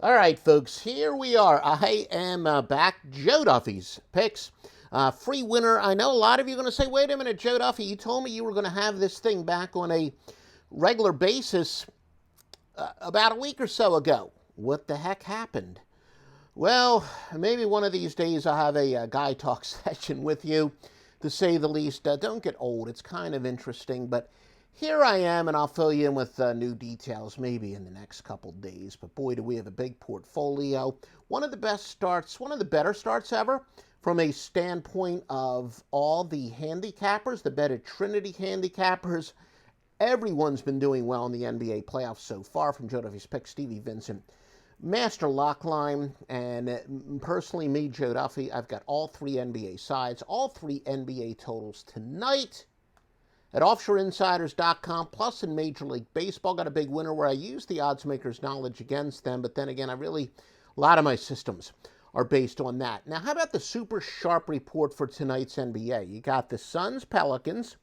All right, folks, here we are. I am back. Joe Duffy's picks. Free winner. I know a lot of you are going to say, wait a minute, Joe Duffy, you told me you were going to have this thing back on a regular basis about a week or so ago. What the heck happened? Well, maybe one of these days I'll have a guy talk session with you, to say the least. Don't get old. It's kind of interesting, but here I am, and I'll fill you in with new details maybe in the next couple days. But boy, do we have a big portfolio. One of the best starts, one of the better starts ever from a standpoint of all the handicappers, the better Trinity handicappers. Everyone's been doing well in the NBA playoffs so far, from Joe Duffy's pick, Stevie Vincent, MasterLockLine, and personally me, Joe Duffy. I've got all three NBA sides, all three NBA totals tonight at offshoreinsiders.com, plus in Major League Baseball. Got a big winner where I used the odds makers' knowledge against them, but then again, a lot of my systems are based on that. Now, how about the super sharp report for tonight's NBA? You got the Suns-Pelicans,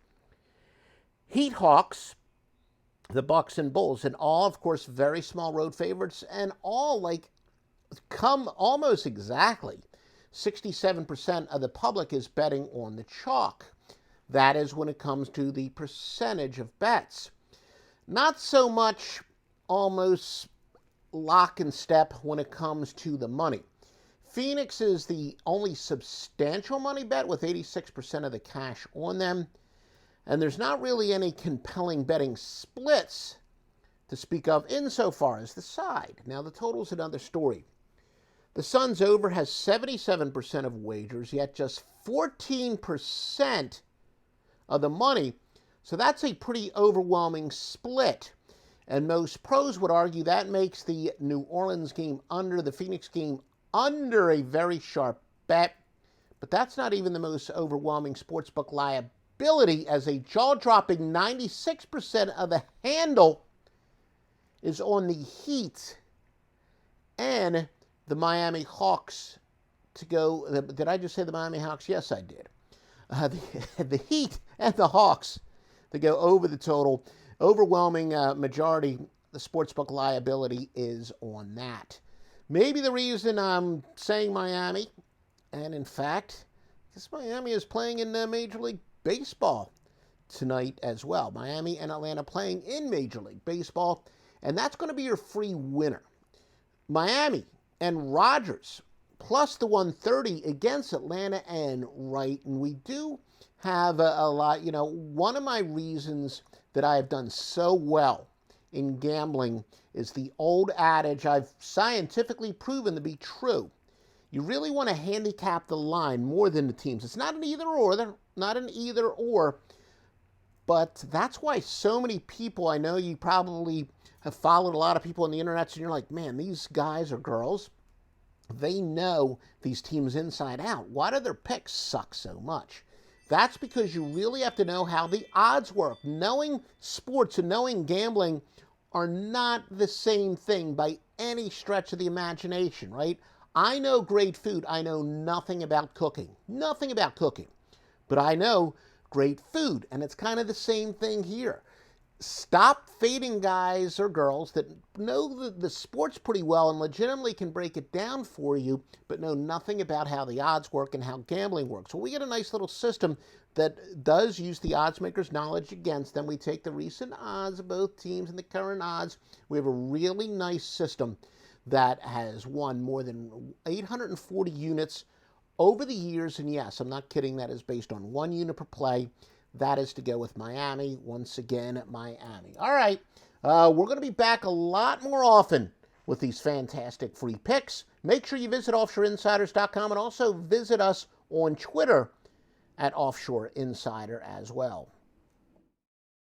Heat Hawks, the Bucks and Bulls, and all, of course, very small road favorites, and all come almost exactly. 67% of the public is betting on the chalk. That is when it comes to the percentage of bets. Not so much almost lock and step when it comes to the money. Phoenix is the only substantial money bet with 86% of the cash on them. And there's not really any compelling betting splits to speak of insofar as the side. Now, the total's another story. The Suns over has 77% of wagers, yet just 14% of the money, so that's a pretty overwhelming split. And most pros would argue that makes the New Orleans game under, the Phoenix game under, a very sharp bet. But that's not even the most overwhelming sportsbook liability, as a jaw-dropping 96% of the handle is on the Heat and the Miami Hawks to go. Did I just say the Miami Hawks? Yes, I did. The Heat and the Hawks to go over the total. Overwhelming majority, the sportsbook liability is on that. Maybe the reason I'm saying Miami, and in fact, because Miami is playing in Major League Baseball tonight as well. Miami and Atlanta playing in Major League Baseball, and that's going to be your free winner. Miami and Rogers plus the 130 against Atlanta and Wright. And we do have a lot, one of my reasons that I have done so well in gambling is the old adage I've scientifically proven to be true. You really want to handicap the line more than the teams. It's not an either or, but that's why so many people, I know you probably have followed a lot of people on the internet, and you're like, man, these guys or girls, they know these teams inside out. Why do their picks suck so much? That's because you really have to know how the odds work. Knowing sports and knowing gambling are not the same thing by any stretch of the imagination, right? I know great food. I know nothing about cooking. Nothing about cooking. But I know great food, and it's kind of the same thing here. Stop fading guys or girls that know the sports pretty well and legitimately can break it down for you, but know nothing about how the odds work and how gambling works. Well, we get a nice little system that does use the odds makers' knowledge against them. We take the recent odds of both teams and the current odds. We have a really nice system that has won more than 840 units over the years. And yes, I'm not kidding, that is based on 1 unit per play. That is to go with Miami. Once again, Miami. All right, we're going to be back a lot more often with these fantastic free picks. Make sure you visit offshoreinsiders.com and also visit us on Twitter at Offshore Insider as well.